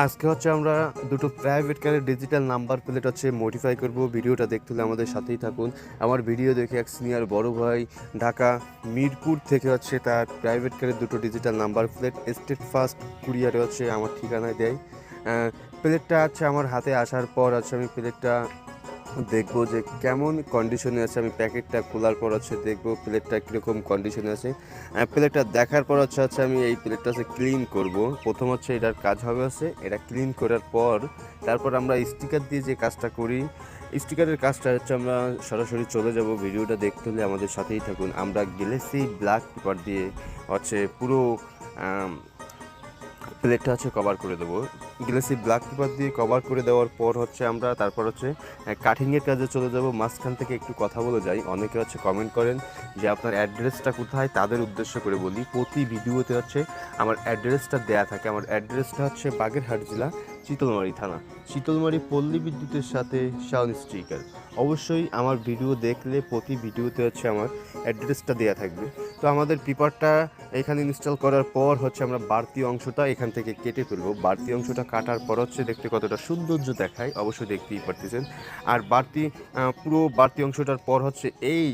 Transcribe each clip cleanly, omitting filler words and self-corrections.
আজকে হচ্ছে আমরা দুটো প্রাইভেট কারের ডিজিটাল নাম্বার প্লেট হচ্ছে মডিফাই করব। ভিডিওটা দেখতে হলে আমাদের সাথেই থাকুন। আমার ভিডিও দেখে এক সিনিয়র বড় ভাই ঢাকা মিরপুর থেকে হচ্ছে তার প্রাইভেট কারের দুটো digital number plate state first কুরিয়ারে হচ্ছে আমার ঠিকানায় দেয়। প্লেটটা হচ্ছে আমার হাতে আসার পর হচ্ছে আমি প্লেটটা দেখবো যে কেমন কন্ডিশনে আছে। আমি প্যাকেটটা খোলার পর হচ্ছে দেখবো প্লেটটা কীরকম কন্ডিশনে আছে। প্লেটটা দেখার পর হচ্ছে আমি এই প্লেটটা হচ্ছে ক্লিন করব। প্রথম হচ্ছে এটার কাজ হবে হচ্ছে এটা ক্লিন করার পর তারপর আমরা স্টিকার দিয়ে যে কাজটা করি, স্টিকারের কাজটা হচ্ছে আমরা সরাসরি চলে যাব। ভিডিওটা দেখতে হলে আমাদের সাথেই থাকুন। আমরা গ্লেসি ব্ল্যাক পেপার দিয়ে হচ্ছে পুরো প্লেটটা হচ্ছে কভার করে দেবো। গ্লেসি ব্ল্যাক পেপার দিয়ে কভার করে দেওয়ার পর হচ্ছে আমরা তারপর হচ্ছে কাটিংয়ের কাজে চলে যাব। মাঝখান থেকে একটু কথা বলে যাই। অনেকে হচ্ছে কমেন্ট করেন যে আপনার অ্যাড্রেসটা কোথায়, তাদের উদ্দেশ্য করে বলি প্রতি ভিডিওতে হচ্ছে আমার অ্যাড্রেসটা দেয়া থাকে। আমার অ্যাড্রেসটা হচ্ছে বাগেরহাট জেলা, চিতলমারি থানা, চিতলমারি পল্লী বিদ্যুতের সাথে শাওন স্টিকার। অবশ্যই আমার ভিডিও দেখলে প্রতি ভিডিওতে হচ্ছে আমার অ্যাড্রেসটা দেওয়া থাকবে। তো আমাদের পেপারটা এখানে ইনস্টল করার পর হচ্ছে আমরা বাড়তি অংশটা এখান থেকে কেটে ফেলবো। বাড়তি অংশটা কাটার পর হচ্ছে দেখতে কতটা সৌন্দর্য দেখায় অবশ্যই দেখতেই পারতেছেন। আর পুরো বাড়তি অংশটার পর হচ্ছে এই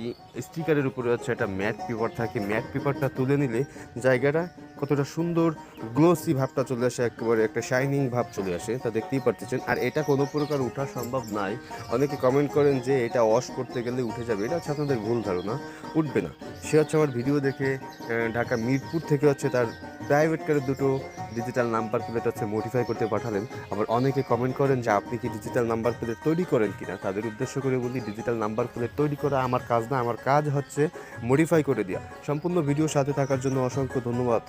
স্টিকারের উপরে হচ্ছে একটা ম্যাট পেপার থাকে। ম্যাট পেপারটা তুলে নিলে জায়গাটা কতটা সুন্দর গ্লোসি ভাবটা চলে আসে, একেবারে একটা শাইনিং ভাব চলে আসে, তা দেখতেই পারতেছেন। আর এটা কোনো প্রকার ওঠা সম্ভব নয়। অনেকে কমেন্ট করেন যে এটা ওয়াশ করতে গেলে উঠে যাবে, এটা হচ্ছে আপনাদের ভুল ধারণা, উঠবে না। সে হচ্ছে আমার ভিডিও দেখে ঢাকা মিরপুর থেকে হচ্ছে তার প্রাইভেট কারের দুটো ডিজিটাল নাম্বার প্লেট হচ্ছে মডিফাই করতে পাঠালেন। আবার অনেকে কমেন্ট করেন যে আপনি কি ডিজিটাল নাম্বার প্লেট তৈরি করেন কিনা। তাদের উদ্দেশ্য করে বলি, ডিজিটাল নাম্বার প্লেট তৈরি করা আমার কাজ না, আমার কাজ হচ্ছে মডিফাই করে দেওয়া। সম্পূর্ণ ভিডিও সাথে থাকার জন্য অসংখ্য ধন্যবাদ।